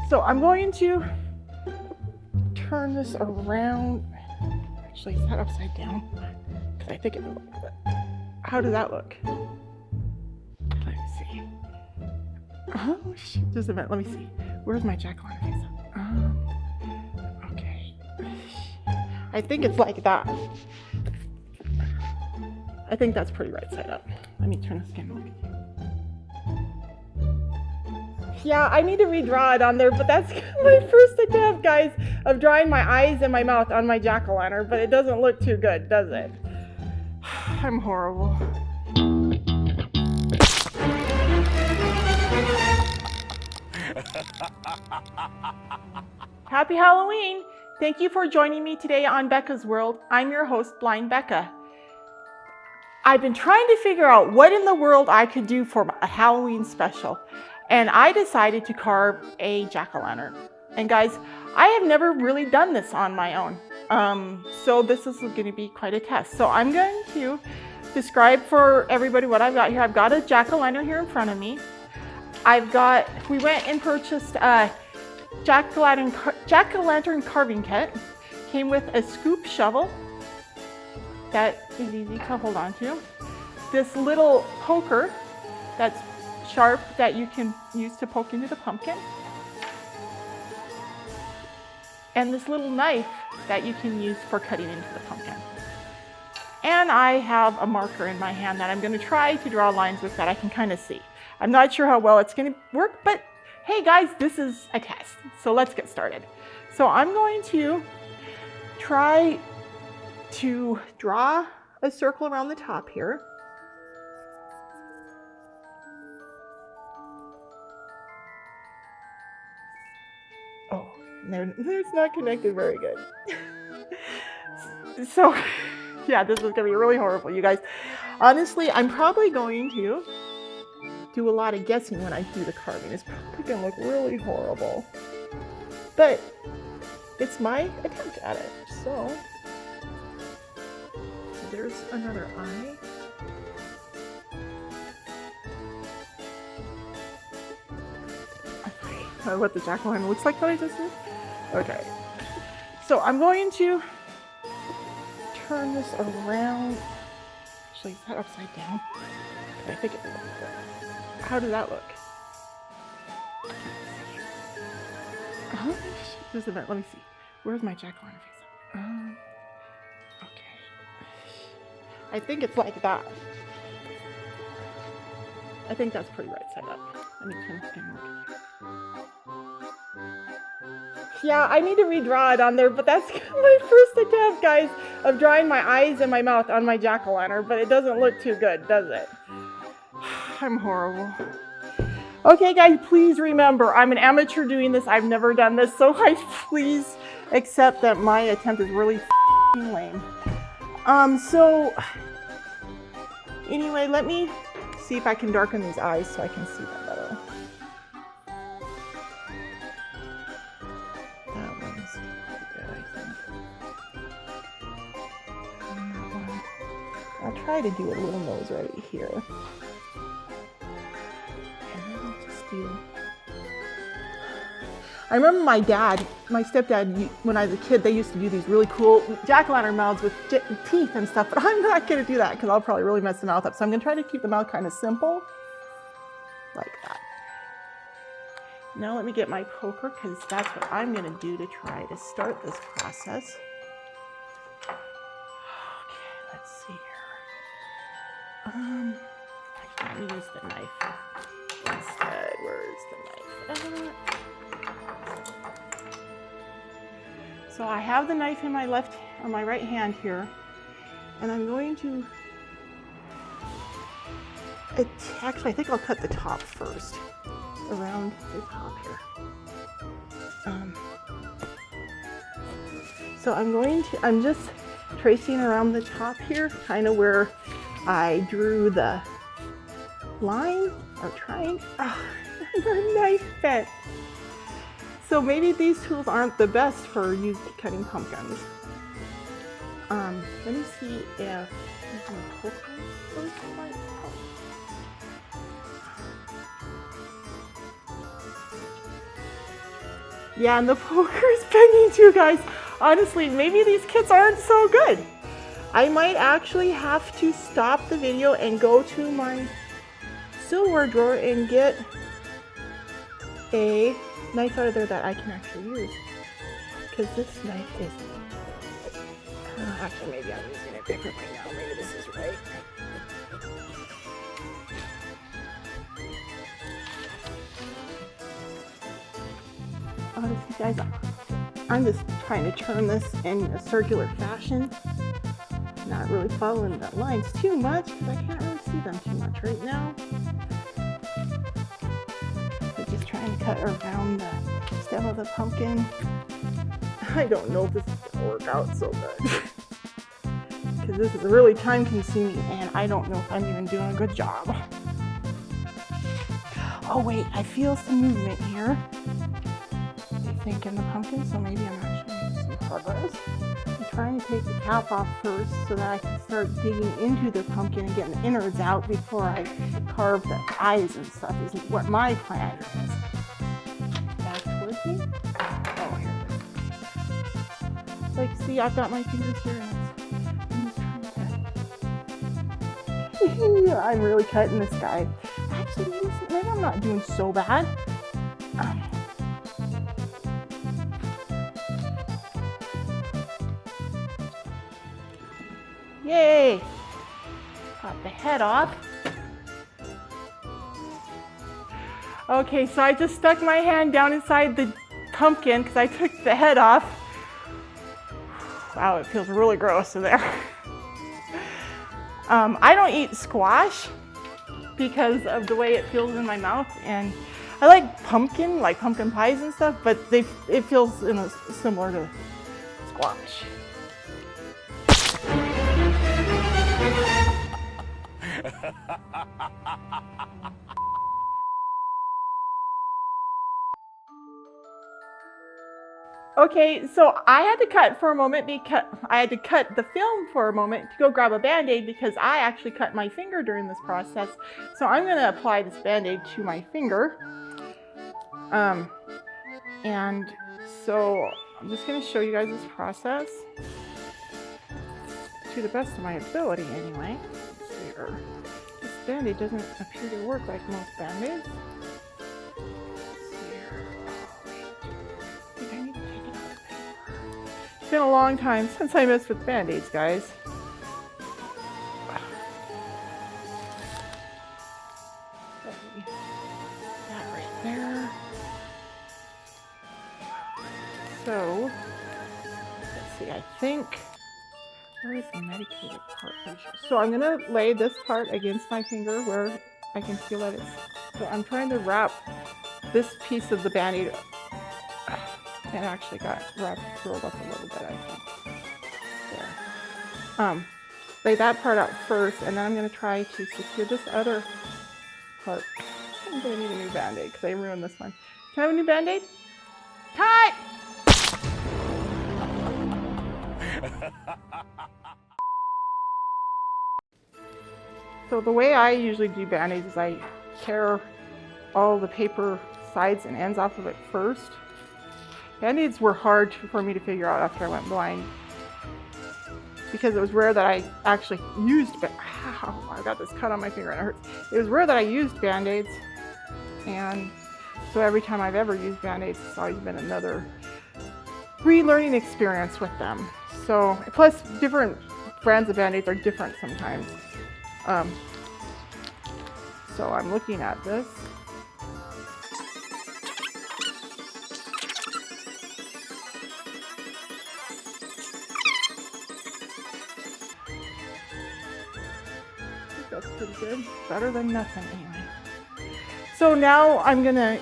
So I'm going to turn this around. Actually, is that upside down? Because I think it will. How does that look? Let me see. Oh, shoot. Just a minute. Let me see. Where's my jack-o'-lantern face? Okay. I think it's like that. I think that's pretty right side up. Let me turn this again. Look at you. Yeah, I need to redraw it on there, but that's my first attempt, guys, of drawing my eyes and my mouth on my jack-o'-lantern, but it doesn't look too good, does it? I'm horrible. Happy Halloween! Thank you for joining me today on Becca's World. I'm your host, Blind Becca. I've been trying to figure out what in the world I could do for a Halloween special, and I decided to carve a jack-o'-lantern. And guys, I have never really done this on my own, so this is going to be quite a test. So I'm going to describe for everybody what I've got here. I've got a jack-o'-lantern here in front of me. We went and purchased a jack-o'-lantern carving kit. Came with a scoop shovel that is easy to hold on to. This little poker that's sharp that you can use to poke into the pumpkin. And this little knife that you can use for cutting into the pumpkin. And I have a marker in my hand that I'm going to try to draw lines with that I can kind of see. I'm not sure how well it's going to work, but hey guys, this is a test. So let's get started. So I'm going to try to draw a circle around the top here. Oh, it's not connected very good. So, yeah, this is going to be really horrible, you guys. Honestly, I'm probably going to do a lot of guessing when I do the carving. It's probably going to look really horrible. But it's my attempt at it. So there's another eye. What the jack-o'-lantern looks like that I just did? Okay. So I'm going to turn this around. Actually, is that upside down? I think it will. How does that look? Just a minute. Let me see. Where's my jack-o'-lantern face? Okay. I think it's like that. I think that's pretty right side up. Let me turn this again. Look at you. Yeah, I need to redraw it on there, but that's my first attempt, guys, of drawing my eyes and my mouth on my jack-o'-lantern, but it doesn't look too good, does it? I'm horrible. Okay, guys, please remember, I'm an amateur doing this. I've never done this, so please accept that my attempt is really lame. So anyway, let me see if I can darken these eyes so I can see them better. That one's pretty good, I think. And that one. I'll try to do a little nose right here. And then I'll just do... I remember my stepdad, when I was a kid, they used to do these really cool jack-o'-lantern mouths with teeth and stuff, but I'm not going to do that because I'll probably really mess the mouth up. So I'm going to try to keep the mouth kind of simple, like that. Now let me get my poker because that's what I'm going to do to try to start this process. Okay, let's see here. Let me use the knife instead. Where's the knife? So I have the knife in my my right hand here, and I'm going to, actually I think I'll cut the top first, around the top here. So I'm just tracing around the top here, kind of where I drew the line, or trying, the knife bent. So maybe these tools aren't the best for cutting pumpkins. Let me see if I can poke those lights. Yeah, and the poker is bending too, guys. Honestly, maybe these kits aren't so good. I might actually have to stop the video and go to my silverware drawer and get a knife out of there that I can actually use. Because this knife is... actually, maybe I'm using it differently now. Maybe this is right. Honestly, guys, I'm just trying to turn this in a circular fashion. Not really following the lines too much because I can't really see them too much right now. I'm just trying to cut around the stem of the pumpkin. I don't know if this is going to work out so good. Because this is really time consuming and I don't know if I'm even doing a good job. Oh wait, I feel some movement here. I think in the pumpkin, so maybe I'm actually making some progress. I'm trying to take the cap off first so that I can start digging into the pumpkin and getting the innards out before I carve the eyes and stuff is what my plan is. That's working? Oh, here it is. Like, see, I've got my fingers here and I'm just trying to... I'm really cutting this guy. Actually, maybe I'm not doing so bad. Yay! Got the head off. Okay, so I just stuck my hand down inside the pumpkin because I took the head off. Wow, it feels really gross in there. I don't eat squash because of the way it feels in my mouth, and I like pumpkin pies and stuff, but it feels similar to squash. Okay, so I had to cut for a moment because I had to cut the film for a moment to go grab a Band-Aid because I actually cut my finger during this process. So I'm going to apply this Band-Aid to my finger. And so I'm just going to show you guys this process to the best of my ability anyway. Here. This Band-Aid doesn't appear to work like most Band-Aids. It's been a long time since I messed with Band-Aids, guys. That right there. So, let's see, I think, where is the medicated part? So I'm gonna lay this part against my finger where I can feel that so I'm trying to wrap this piece of the Band-Aid. It actually got rolled up a little bit, I think. There. Lay that part out first, and then I'm going to try to secure this other part. I'm going to need a new Band-Aid because I ruined this one. Can I have a new Band-Aid? Cut! So the way I usually do Band-Aids is I tear all the paper sides and ends off of it first. Band-Aids were hard for me to figure out after I went blind because it was rare that I actually used, ow, I got this cut on my finger and it hurts. It was rare that I used Band-Aids, and so every time I've ever used Band-Aids, it's always been another relearning experience with them. So, plus different brands of Band-Aids are different sometimes. So I'm looking at this. That's pretty good. Better than nothing anyway. So now I'm gonna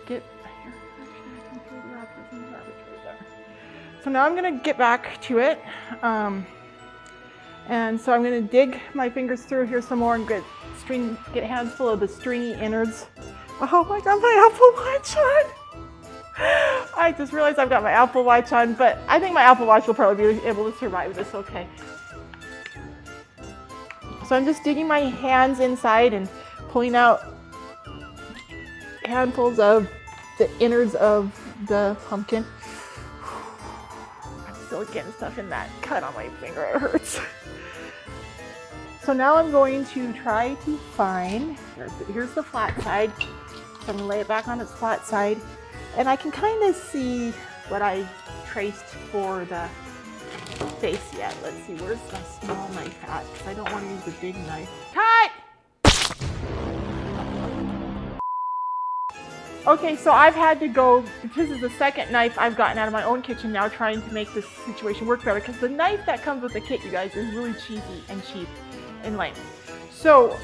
get here. Actually, I can throw the wrappers in the garbage right there. So now I'm gonna get back to it. And so I'm gonna dig my fingers through here some more and get a handful of the stringy innards. Oh, I got my Apple Watch on. I just realized I've got my Apple Watch on, but I think my Apple Watch will probably be able to survive this okay. So I'm just digging my hands inside and pulling out handfuls of the innards of the pumpkin. I'm still getting stuff in that cut on my finger, it hurts. So now I'm going to try to find, here's the flat side. So I'm gonna lay it back on its flat side. And I can kind of see what I traced for the face yet. Let's see, where's my small knife at? Because I don't want to use the big knife. Cut! Okay, so I've had to go, this is the second knife I've gotten out of my own kitchen now, trying to make this situation work better, because the knife that comes with the kit, you guys, is really cheapy and cheap in length. So,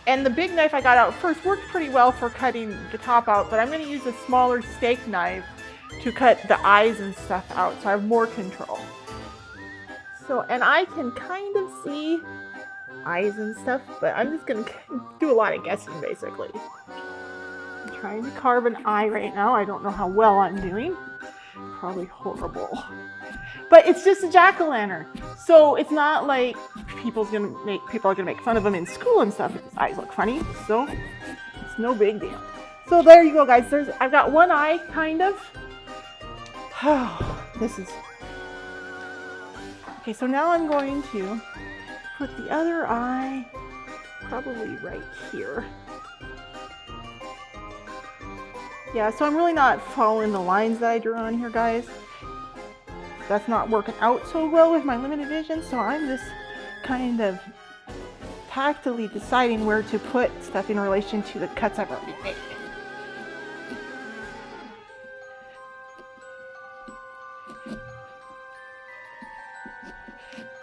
and the big knife I got out first worked pretty well for cutting the top out, but I'm going to use a smaller steak knife to cut the eyes and stuff out, so I have more control. So, and I can kind of see eyes and stuff, but I'm just going to do a lot of guessing, basically. I'm trying to carve an eye right now. I don't know how well I'm doing. Probably horrible. But it's just a jack-o'-lantern. So it's not like people are gonna make fun of them in school and stuff if his eyes look funny. So it's no big deal. So there you go, guys. I've got one eye, kind of. This is okay. So now I'm going to put the other eye probably right here. Yeah, so I'm really not following the lines that I drew on here, guys. That's not working out so well with my limited vision, so I'm just kind of tactily deciding where to put stuff in relation to the cuts I've already made.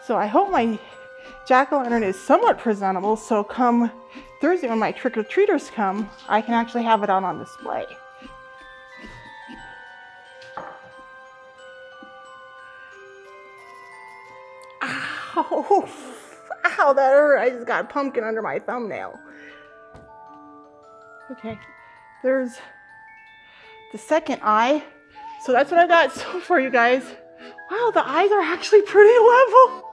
So I hope my jack-o'-lantern is somewhat presentable, so come Thursday when my trick-or-treaters come, I can actually have it out on display. Ow, ow, that hurt. I just got a pumpkin under my thumbnail. Okay, there's the second eye. So that's what I got so far, you guys. Wow, the eyes are actually pretty level.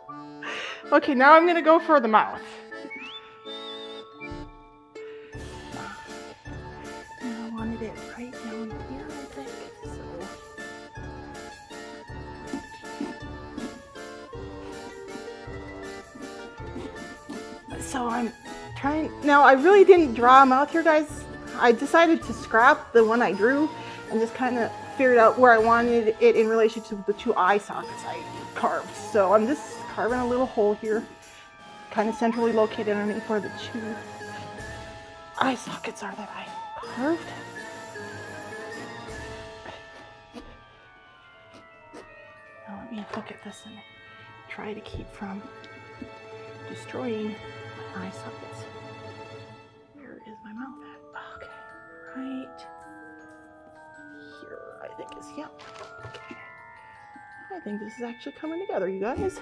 Okay, now I'm gonna go for the mouth. And I wanted it right down here, I think. So I'm trying, now I really didn't draw a mouth here, guys. I decided to scrap the one I drew and just kind of figured out where I wanted it in relation to the two eye sockets I carved. So I'm just carving a little hole here, kind of centrally located underneath where the two eye sockets are that I carved. Now let me look at this and try to keep from destroying my eye sockets. Where is my mouth at? Okay, right here, I think is, yeah. Okay. I think this is actually coming together, you guys.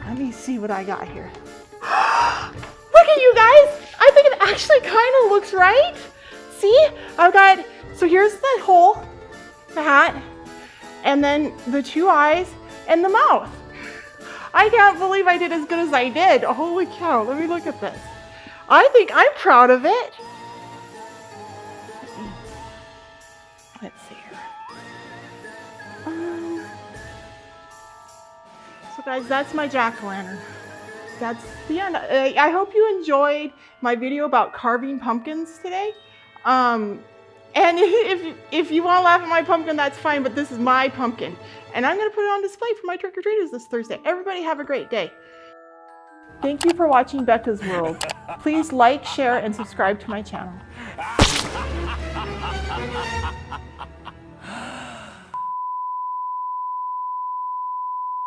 Let me see what I got here. Look at you guys! I think it actually kind of looks right. See? I've got, so here's the hole, the hat, and then the two eyes and the mouth. I can't believe I did as good as I did. Holy cow, let me look at this. I think I'm proud of it. Let's see here. So guys, that's my jack-o'-lantern. That's the end. I hope you enjoyed my video about carving pumpkins today. And if you want to laugh at my pumpkin, that's fine, but this is my pumpkin. And I'm going to put it on display for my trick-or-treaters this Thursday. Everybody have a great day. Thank you for watching Becca's World. Please like, share, and subscribe to my channel.